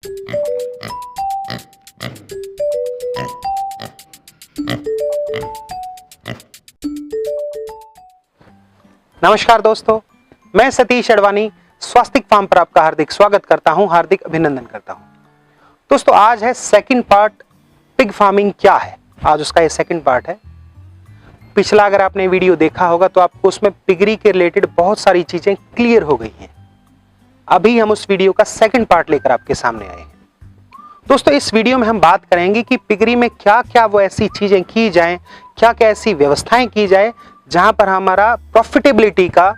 नमस्कार दोस्तों, मैं सतीश अडवाणी स्वास्तिक फार्म पर आपका हार्दिक स्वागत करता हूं, हार्दिक अभिनंदन करता हूं। दोस्तों, आज है सेकंड पार्ट, पिग फार्मिंग क्या है। आज उसका ये सेकंड पार्ट है। पिछला अगर आपने वीडियो देखा होगा तो आपको उसमें पिगरी के रिलेटेड बहुत सारी चीजें क्लियर हो गई हैं। अभी हम उस वीडियो का सेकंड पार्ट लेकर आपके सामने आए हैं। दोस्तों, इस वीडियो में हम बात करेंगे कि पिगरी में क्या क्या वो ऐसी चीजें की जाएं, क्या क्या ऐसी व्यवस्थाएं की जाए जहां पर हमारा प्रॉफिटेबिलिटी का,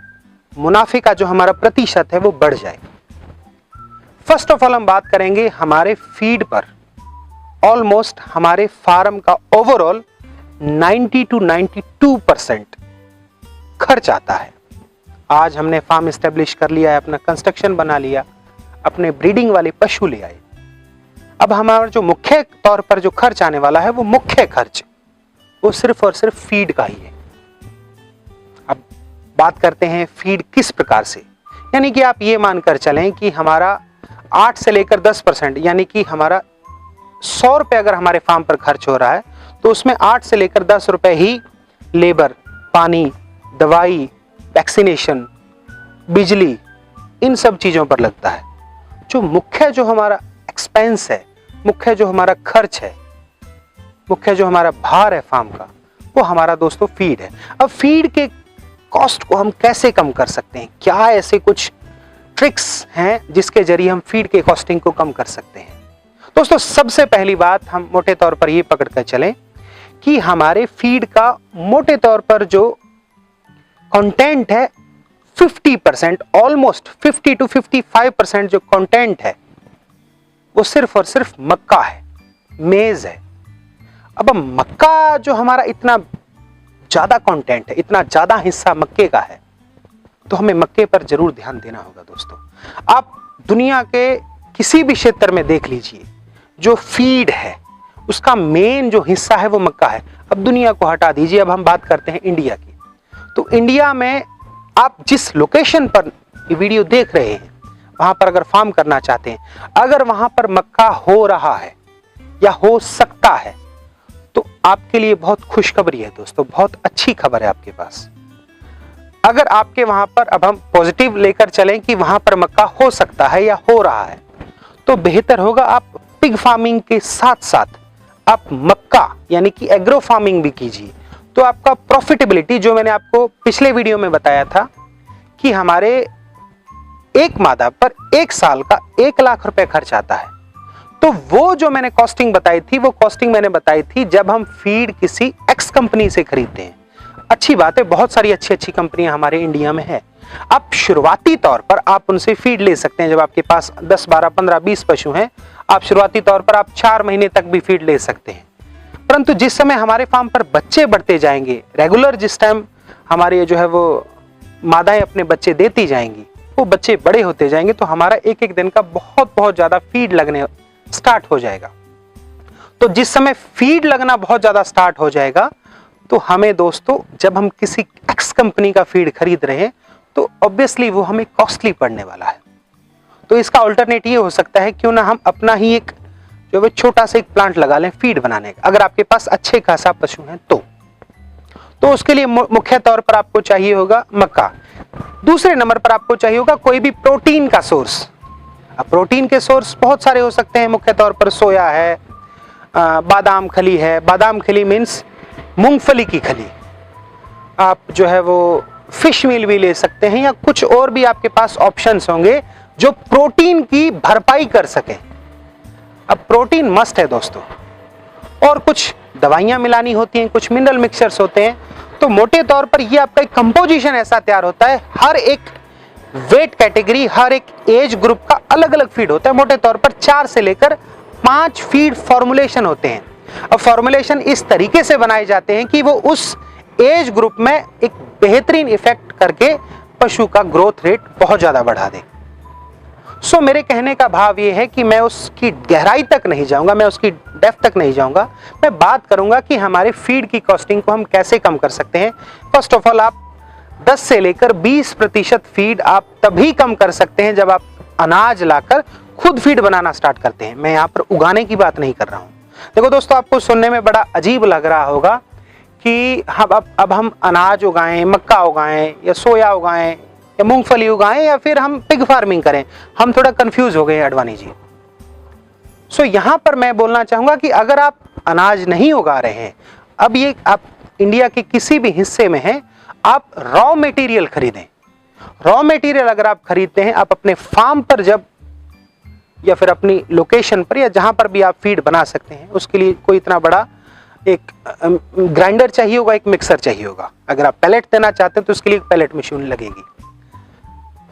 मुनाफे का जो हमारा प्रतिशत है वो बढ़ जाए। फर्स्ट ऑफ ऑल हम बात करेंगे हमारे फीड पर। ऑलमोस्ट हमारे फार्म का ओवरऑल 90 to 92% खर्च आता है। आज हमने फार्म एस्टेब्लिश कर लिया है, अपना कंस्ट्रक्शन बना लिया, अपने ब्रीडिंग वाले पशु ले आए। अब हमारा जो मुख्य तौर पर जो खर्च आने वाला है वो मुख्य खर्च वो सिर्फ और सिर्फ फीड का ही है। अब बात करते हैं फीड किस प्रकार से, यानी कि आप ये मानकर चलें कि हमारा 8 से लेकर 10%, यानी कि हमारा 100 रुपए अगर हमारे फार्म पर खर्च हो रहा है तो उसमें 8 से लेकर 10 रुपए ही लेबर, पानी, दवाई, वैक्सीनेशन, बिजली, इन सब चीजों पर लगता है। जो हमारा एक्सपेंस है, मुख्य जो हमारा खर्च है, मुख्य जो हमारा भार है फार्म का, वो हमारा दोस्तों फीड है। अब फीड के कॉस्ट को हम कैसे कम कर सकते हैं? क्या ऐसे कुछ ट्रिक्स हैं जिसके जरिए हम फीड के कॉस्टिंग को कम कर सकते हैं? दोस्तों, सबसे पहली बात हम मोटे तौर पर ये पकड़ कर चलें कि हमारे फीड का मोटे तौर पर जो कंटेंट है 50%, ऑलमोस्ट 50 to 55% जो कंटेंट है वो सिर्फ और सिर्फ मक्का है, मेज है। अब मक्का जो हमारा इतना ज्यादा कंटेंट है, इतना ज्यादा हिस्सा मक्के का है, तो हमें मक्के पर जरूर ध्यान देना होगा। दोस्तों, आप दुनिया के किसी भी क्षेत्र में देख लीजिए, जो फीड है उसका मेन जो हिस्सा है वो मक्का है। अब दुनिया को हटा दीजिए, अब हम बात करते हैं इंडिया की। तो इंडिया में आप जिस लोकेशन पर ये वीडियो देख रहे हैं वहां पर अगर फार्म करना चाहते हैं, अगर वहां पर मक्का हो रहा है या हो सकता है, तो आपके लिए बहुत खुशखबरी है दोस्तों, बहुत अच्छी खबर है आपके पास। अगर आपके वहां पर, अब हम पॉजिटिव लेकर चलें कि वहां पर मक्का हो सकता है या हो रहा है, तो बेहतर होगा आप पिग फार्मिंग के साथ साथ आप मक्का यानी कि एग्रो फार्मिंग भी कीजिए। तो आपका प्रॉफिटेबिलिटी, जो मैंने आपको पिछले वीडियो में बताया था कि हमारे एक मादा पर 1 साल का 1 लाख रुपए खर्च आता है, तो वो जो मैंने कॉस्टिंग बताई थी, वो कॉस्टिंग मैंने बताई थी जब हम फीड किसी एक्स कंपनी से खरीदते हैं। अच्छी बात है, बहुत सारी अच्छी कंपनियां हमारे इंडिया में है। आप शुरुआती तौर पर आप उनसे फीड ले सकते हैं। जब आपके पास 10, 12, 15, 20 पशु हैं, आप शुरुआती तौर पर आप 4 महीने तक भी फीड ले सकते हैं। परंतु जिस समय हमारे फार्म पर बच्चे बढ़ते जाएंगे, रेगुलर जिस टाइम हमारे जो है वो मादाएं अपने बच्चे देती जाएंगी, वो बच्चे बड़े होते जाएंगे, तो हमारा एक एक दिन का बहुत ज्यादा फीड लगने स्टार्ट हो जाएगा। तो जिस समय फीड लगना बहुत ज्यादा स्टार्ट हो जाएगा, तो हमें दोस्तों, जब हम किसी एक्स कंपनी का फीड खरीद रहे हैं तो ऑब्वियसली वो हमें कॉस्टली पड़ने वाला है। तो इसका अल्टरनेट ये हो सकता है, क्यों ना हम अपना ही एक जो है छोटा सा एक प्लांट लगा लें फीड बनाने का, अगर आपके पास अच्छे खासा पशु हैं तो उसके लिए मुख्य तौर पर आपको चाहिए होगा मक्का। दूसरे नंबर पर आपको चाहिए होगा कोई भी प्रोटीन का सोर्स। अब प्रोटीन के सोर्स बहुत सारे हो सकते हैं, मुख्य तौर पर सोया है, बादाम खली है। बादाम खली मीन्स मूंगफली की खली। आप जो है वो फिश मील भी ले सकते हैं, या कुछ और भी आपके पास ऑप्शंस होंगे जो प्रोटीन की भरपाई कर सके। अब प्रोटीन मस्ट है दोस्तों, और कुछ दवाइयां मिलानी होती हैं, कुछ मिनरल मिक्सचर्स होते हैं। तो मोटे तौर पर ये आपका एक कंपोजिशन ऐसा तैयार होता है, हर एक वेट कैटेगरी, हर एक एज ग्रुप का अलग अलग फीड होता है। मोटे तौर पर 4 से लेकर 5 फीड फॉर्मुलेशन होते हैं। अब फॉर्मुलेशन इस तरीके से बनाए जाते हैं कि वो उस एज ग्रुप में एक बेहतरीन इफेक्ट करके पशु का ग्रोथ रेट बहुत ज्यादा बढ़ा दे। सो मेरे कहने का भाव ये है कि मैं उसकी गहराई तक नहीं जाऊंगा, मैं उसकी डेप्थ तक नहीं जाऊंगा। मैं बात करूंगा कि हमारे फीड की कॉस्टिंग को हम कैसे कम कर सकते हैं। फर्स्ट ऑफ ऑल, आप 10 से लेकर 20% फीड आप तभी कम कर सकते हैं जब आप अनाज लाकर खुद फीड बनाना स्टार्ट करते हैं, मैं यहाँ पर उगाने की बात नहीं कर रहा हूँ। देखो दोस्तों, आपको सुनने में बड़ा अजीब लग रहा होगा कि अब हम अनाज उगाएं, मक्का उगाएं या सोया उगाएं या मूंगफली उगाएं या फिर हम पिग फार्मिंग करें। हम थोड़ा कंफ्यूज हो गए हैं अडवाणी जी। सो यहां पर मैं बोलना चाहूंगा कि अगर आप अनाज नहीं उगा रहे हैं, अब ये आप इंडिया के किसी भी हिस्से में हैं, आप रॉ मटेरियल खरीदें। रॉ मटेरियल अगर आप खरीदते हैं, आप अपने फार्म पर जब या फिर अपनी लोकेशन पर या जहां पर भी आप फीड बना सकते हैं, उसके लिए कोई इतना बड़ा एक ग्राइंडर चाहिए होगा, एक मिक्सर चाहिए होगा। अगर आप पैलेट देना चाहते हैं तो उसके लिए एक पैलेट मशीन लगेगी।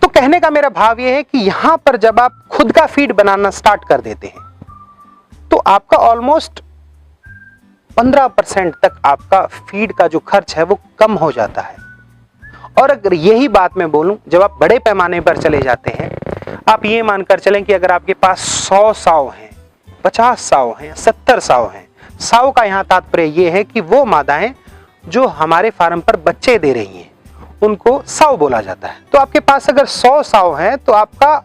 तो कहने का मेरा भाव यह है कि यहां पर जब आप खुद का फीड बनाना स्टार्ट कर देते हैं तो आपका ऑलमोस्ट 15% तक आपका फीड का जो खर्च है वो कम हो जाता है। और अगर यही बात मैं बोलूं, जब आप बड़े पैमाने पर चले जाते हैं, आप ये मानकर चलें कि अगर आपके पास 100 साव हैं, 50 साव हैं, 70 साव हैं, साव का यहाँ तात्पर्य ये है कि वो मादाएं जो हमारे फार्म पर बच्चे दे रही हैं, उनको साव बोला जाता है। तो आपके पास अगर 100 साव हैं तो आपका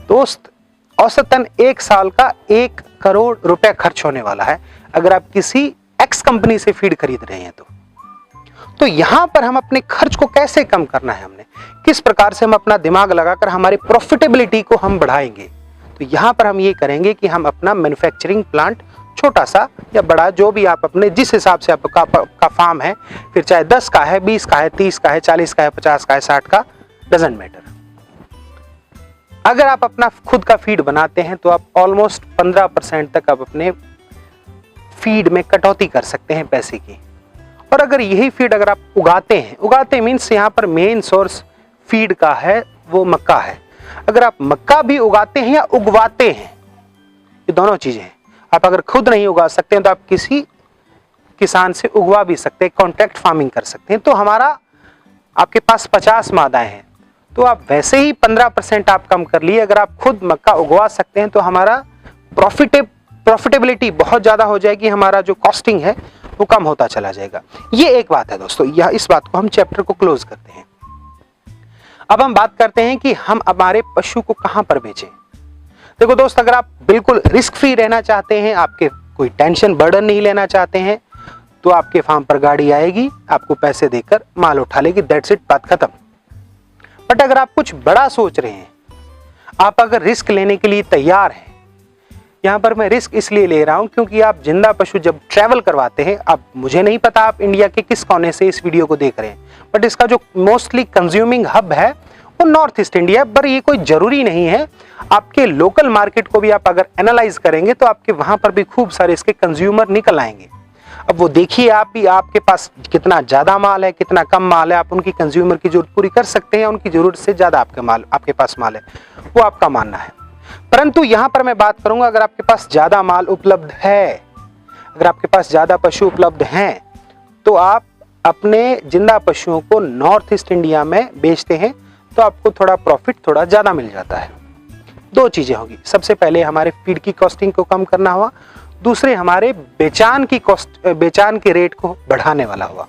दोस्त औसतन 1 साल का 1 करोड़ रुपए खर्च होने वाला है, अगर आप किसी एक्स कंपनी से फीड खरीद रहे हैं तो यहां पर हम अपने खर्च को कैसे कम करना है, हमने किस प्रकार से हम अपना दिमाग लगाकर हमारी प्रॉफिटेबिलिटी को हम बढ़ाएंगे। तो यहां पर हम ये करेंगे कि हम अपना मैन्युफैक्चरिंग प्लांट छोटा सा या बड़ा, जो भी आप अपने जिस हिसाब से आपका फार्म है, फिर चाहे 10 का है, 20 का है, 30 का है, 40 का है, 50 का है, 60 का, डजंट मैटर। अगर आप अपना खुद का फीड बनाते हैं तो आप ऑलमोस्ट 15% तक आप अपने फीड में कटौती कर सकते हैं पैसे की। और अगर यही फीड अगर आप उगाते मीन्स यहाँ पर मेन सोर्स फीड का है वो मक्का है। अगर आप मक्का भी उगाते हैं या उगवाते हैं, ये दोनों चीजें हैं। आप अगर खुद नहीं उगा सकते हैं तो आप किसी किसान से उगवा भी सकते हैं, कॉन्ट्रैक्ट फार्मिंग कर सकते हैं। तो हमारा आपके पास 50 मादाएं हैं तो आप वैसे ही 15% आप कम कर लिए। अगर आप खुद मक्का उगवा सकते हैं तो हमारा प्रॉफिटेबिलिटी बहुत ज्यादा हो जाएगी, हमारा जो कॉस्टिंग है वो कम होता चला जाएगा। ये एक बात है दोस्तों, यह इस बात को हम चैप्टर को क्लोज करते हैं। अब हम बात करते हैं कि हम हमारे पशु को कहां पर बेचें। देखो दोस्त, अगर आप बिल्कुल रिस्क फ्री रहना चाहते हैं, आपके कोई टेंशन बर्डन नहीं लेना चाहते हैं, तो आपके फार्म पर गाड़ी आएगी, आपको पैसे देकर माल उठा लेगी, दैट्स इट, बात खत्म। बट अगर आप कुछ बड़ा सोच रहे हैं, आप अगर रिस्क लेने के लिए तैयार हैं, यहां पर मैं रिस्क इसलिए ले रहा हूं क्योंकि आप जिंदा पशु जब ट्रैवल करवाते हैं, अब मुझे नहीं पता आप इंडिया के किस कोने से इस वीडियो को देख रहे हैं, बट इसका जो मोस्टली कंज्यूमिंग हब है वो नॉर्थ ईस्ट इंडिया, पर ये कोई जरूरी नहीं है। आपके लोकल मार्केट को भी आप अगर एनालाइज करेंगे तो आपके वहां पर भी खूब सारे इसके कंज्यूमर निकल आएंगे। अब वो देखिए आप भी, आपके पास कितना ज्यादा माल है, कितना कम माल है, आप उनकी कंज्यूमर की जरूरत पूरी कर सकते हैं, उनकी जरूरत से ज्यादा आपके पास माल है, वो आपका मानना है। परंतु यहां पर मैं बात करूंगा, अगर आपके पास ज्यादा माल उपलब्ध है, अगर आपके पास ज्यादा पशु उपलब्ध हैं, तो आप अपने जिंदा पशुओं को नॉर्थ ईस्ट इंडिया में बेचते हैं तो आपको थोड़ा प्रॉफिट थोड़ा ज्यादा मिल जाता है। 2 चीजें होगी, सबसे पहले हमारे फीड की कॉस्टिंग को कम करना हुआ, दूसरे हमारे बेचान के रेट को बढ़ाने वाला हुआ।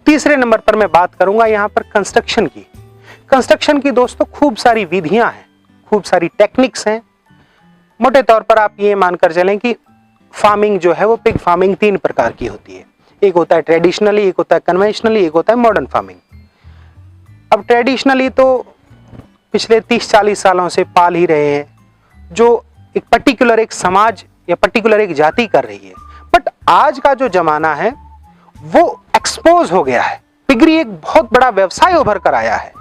तीसरे नंबर पर मैं बात करूंगा यहाँ पर कंस्ट्रक्शन की दोस्तों खूब सारी विधियां हैं, खूब सारी टेक्निक्स हैं। मोटे तौर पर आप ये मानकर चलें कि फार्मिंग जो है वो पिग फार्मिंग 3 प्रकार की होती है। एक होता है ट्रेडिशनली, एक होता है कन्वेंशनली, एक होता है मॉडर्न फार्मिंग। अब ट्रेडिशनली तो पिछले 30-40 सालों से पाल ही रहे हैं, जो एक पर्टिकुलर एक समाज या पर्टिकुलर एक जाति कर रही है। बट आज का जो जमाना है वो एक्सपोज हो गया है, पिगरी एक बहुत बड़ा व्यवसाय उभर कर आया है।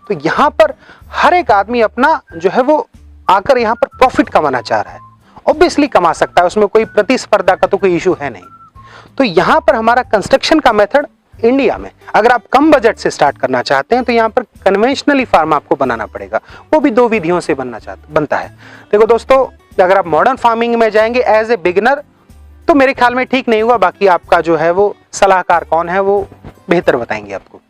तो यहाँ पर हर एक आदमी अपना जो है वो आकर यहाँ पर प्रॉफिट कमाना चाह रहा है। ऑब्वियसली कमा सकता है, उसमें कोई प्रतिस्पर्धा का तो कोई इशू है नहीं। तो यहाँ पर हमारा कंस्ट्रक्शन का मेथड इंडिया में, अगर आप कम बजट से स्टार्ट करना चाहते हैं तो यहाँ पर कन्वेंशनली फार्म आपको बनाना पड़ेगा, वो भी 2 विधियों से बनता है। देखो दोस्तों, अगर आप मॉडर्न फार्मिंग में जाएंगे एज ए बिगिनर तो मेरे ख्याल में ठीक नहीं हुआ, बाकी आपका जो है वो सलाहकार कौन है वो बेहतर बताएंगे आपको।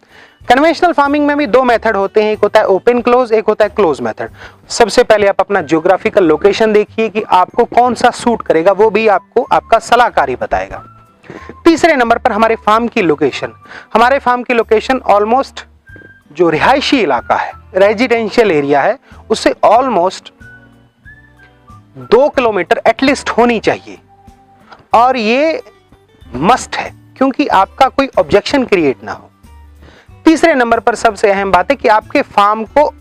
कन्वेंशनल फार्मिंग में भी 2 मेथड होते हैं, एक होता है ओपन क्लोज, एक होता है क्लोज मेथड। सबसे पहले आप अपना ज्योग्राफिकल लोकेशन देखिए कि आपको कौन सा सूट करेगा, वो भी आपको आपका सलाहकार ही बताएगा। तीसरे नंबर पर हमारे फार्म की लोकेशन ऑलमोस्ट जो रिहायशी इलाका है, रेजिडेंशियल एरिया है, उससे ऑलमोस्ट 2 किलोमीटर एटलीस्ट होनी चाहिए, और ये मस्ट है क्योंकि आपका कोई ऑब्जेक्शन क्रिएट ना हो। तीसरे नंबर पर सबसे अहम बात है कि आपके फार्म को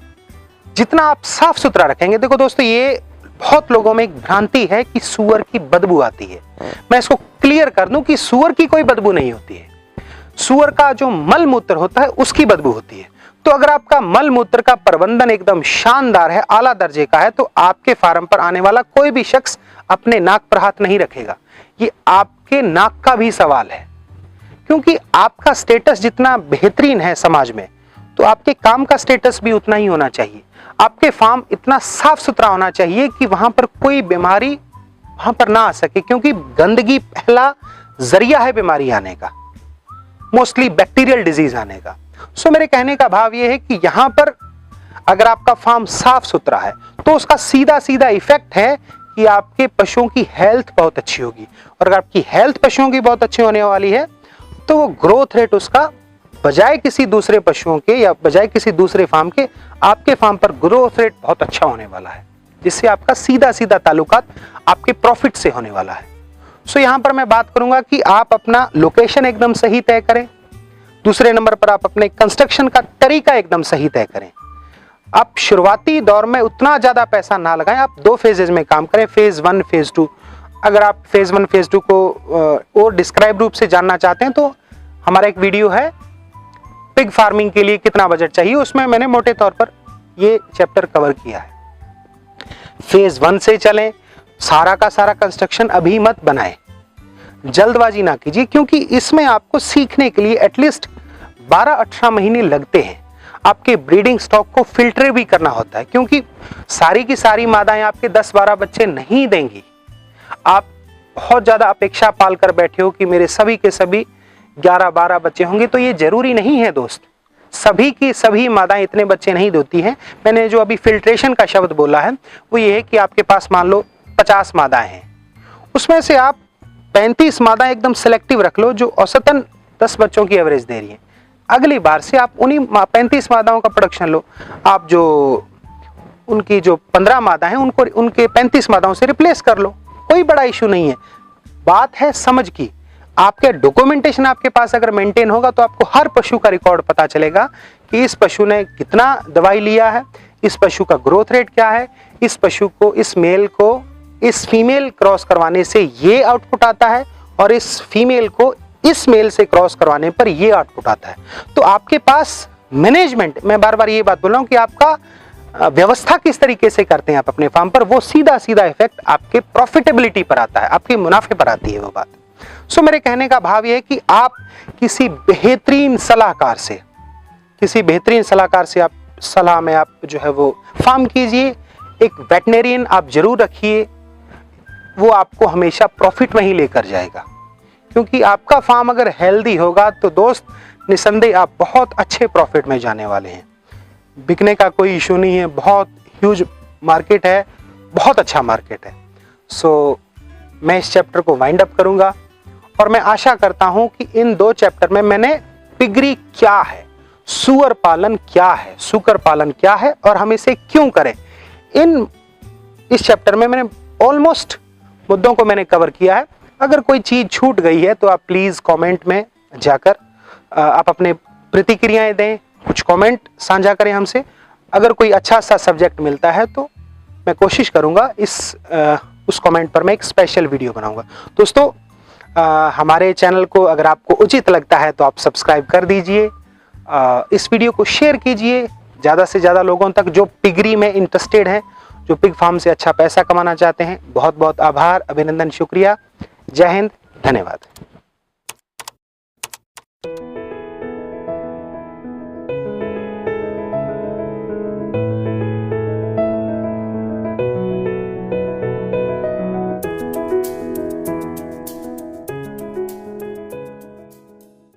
जितना आप साफ सुथरा रखेंगे। देखो दोस्तों, ये बहुत लोगों में एक भ्रांति है कि सूअर की बदबू आती है। मैं इसको क्लियर कर दूं कि सूअर की कोई बदबू नहीं होती है। सूअर का जो मल मूत्र होता है उसकी बदबू होती है। तो अगर आपका मल मूत्र का प्रबंधन एकदम शानदार है, आला दर्जे का है, तो आपके फार्म पर आने वाला कोई भी शख्स अपने नाक पर हाथ नहीं रखेगा। ये आपके नाक का भी सवाल है, क्योंकि आपका स्टेटस जितना बेहतरीन है समाज में, तो आपके काम का स्टेटस भी उतना ही होना चाहिए। आपके फार्म इतना साफ सुथरा होना चाहिए कि वहां पर कोई बीमारी वहां पर ना आ सके, क्योंकि गंदगी पहला जरिया है बीमारी आने का, मोस्टली बैक्टीरियल डिजीज आने का। सो मेरे कहने का भाव यह है कि यहां पर अगर आपका फार्म साफ सुथरा है तो उसका सीधा सीधा इफेक्ट है कि आपके पशुओं की हेल्थ बहुत अच्छी होगी, और अगर आपकी हेल्थ पशुओं की बहुत अच्छी होने वाली है तो वो ग्रोथ रेट उसका बजाय किसी दूसरे पशुओं के या बजाय किसी दूसरे फार्म के, आपके फार्म पर ग्रोथ रेट बहुत अच्छा होने वाला है, जिससे आपका सीधा सीधा ताल्लुकात आपके प्रॉफिट से होने वाला है। सो यहां पर मैं बात करूंगा कि आप अपना लोकेशन एकदम सही तय करें। दूसरे नंबर पर आप अपने कंस्ट्रक्शन का तरीका एकदम सही तय करें। आप शुरुआती दौर में उतना ज्यादा पैसा ना लगाएं, आप 2 फेजेज में काम करें, फेज 1 फेज 2। अगर आप फेज 1 फेज 2 को और डिस्क्राइब रूप से जानना चाहते हैं तो हमारा एक वीडियो है पिग फार्मिंग के लिए कितना बजट चाहिए, उसमें मैंने मोटे तौर पर ये चैप्टर कवर किया है। फेज 1 से चलें, सारा का सारा कंस्ट्रक्शन अभी मत बनाएं, जल्दबाजी ना कीजिए, क्योंकि इसमें आपको सीखने के लिए एटलीस्ट 12-18 महीने लगते हैं। आपके ब्रीडिंग स्टॉक को फिल्टर भी करना होता है, क्योंकि सारी की सारी मादाएं आपके 10-12 बच्चे नहीं देंगी। आप बहुत ज्यादा अपेक्षा पाल कर बैठे हो कि मेरे सभी के सभी 11-12 बच्चे होंगे, तो ये जरूरी नहीं है दोस्त। सभी की सभी मादाएं इतने बच्चे नहीं देती हैं। मैंने जो अभी फिल्ट्रेशन का शब्द बोला है वो ये है कि आपके पास मान लो 50 मादाएं हैं, उसमें से आप 35 मादाएं एकदम सिलेक्टिव रख लो जो औसतन 10 बच्चों की एवरेज दे रही हैं। अगली बार से आप उन्हीं 35 मादाओं का प्रोडक्शन लो। आप जो उनकी जो 15 मादा हैं उनको उनके 35 मादाओं से रिप्लेस कर लो, कोई बड़ा इशू नहीं है। बात है समझ की। आपके डॉक्यूमेंटेशन आपके पास अगर मेंटेन होगा तो आपको हर पशु का रिकॉर्ड पता चलेगा कि इस पशु ने कितना दवाई लिया है, इस पशु का ग्रोथ रेट क्या है, इस पशु को, इस मेल को इस फीमेल क्रॉस करवाने से ये आउटपुट आता है, और इस फीमेल को इस मेल से क्रॉस करवाने पर ये आउटपुट आता है। तो आपके पास मैनेजमेंट, मैं बार बार ये बात बोल रहा हूं कि आपका व्यवस्था किस तरीके से करते हैं आप अपने फार्म पर, वो सीधा सीधा इफेक्ट आपके प्रॉफिटेबिलिटी पर आता है, आपके मुनाफे पर आती है वो बात। सो मेरे कहने का भाव ये है कि आप किसी बेहतरीन सलाहकार से आप सलाह में आप जो है वो फार्म कीजिए। एक वेटनेरियन आप जरूर रखिए, वो आपको हमेशा प्रॉफिट में ही लेकर जाएगा, क्योंकि आपका फार्म अगर हेल्दी होगा तो दोस्त निसंदेह आप बहुत अच्छे प्रॉफिट में जाने वाले हैं। बिकने का कोई इशू नहीं है, बहुत ह्यूज मार्केट है, बहुत अच्छा मार्केट है। सो मैं इस चैप्टर को वाइंड अप करूंगा, और मैं आशा करता हूं कि इन 2 चैप्टर में मैंने पिगरी क्या है, सूअर पालन क्या है, सूकर पालन क्या है और हम इसे क्यों करें, इस चैप्टर में मैंने ऑलमोस्ट मुद्दों को मैंने कवर किया है। अगर कोई चीज छूट गई है तो आप प्लीज कमेंट में जाकर आप अपने प्रतिक्रियाएं दें, कुछ कमेंट साझा करें हमसे। अगर कोई अच्छा सा सब्जेक्ट मिलता है तो मैं कोशिश करूंगा उस कमेंट पर मैं एक स्पेशल वीडियो बनाऊंगा। दोस्तों, हमारे चैनल को अगर आपको उचित लगता है तो आप सब्सक्राइब कर दीजिए, इस वीडियो को शेयर कीजिए ज़्यादा से ज़्यादा लोगों तक जो पिगरी में इंटरेस्टेड हैं, जो पिग फार्म से अच्छा पैसा कमाना चाहते हैं। बहुत बहुत आभार, अभिनंदन, शुक्रिया। जय हिंद, धन्यवाद।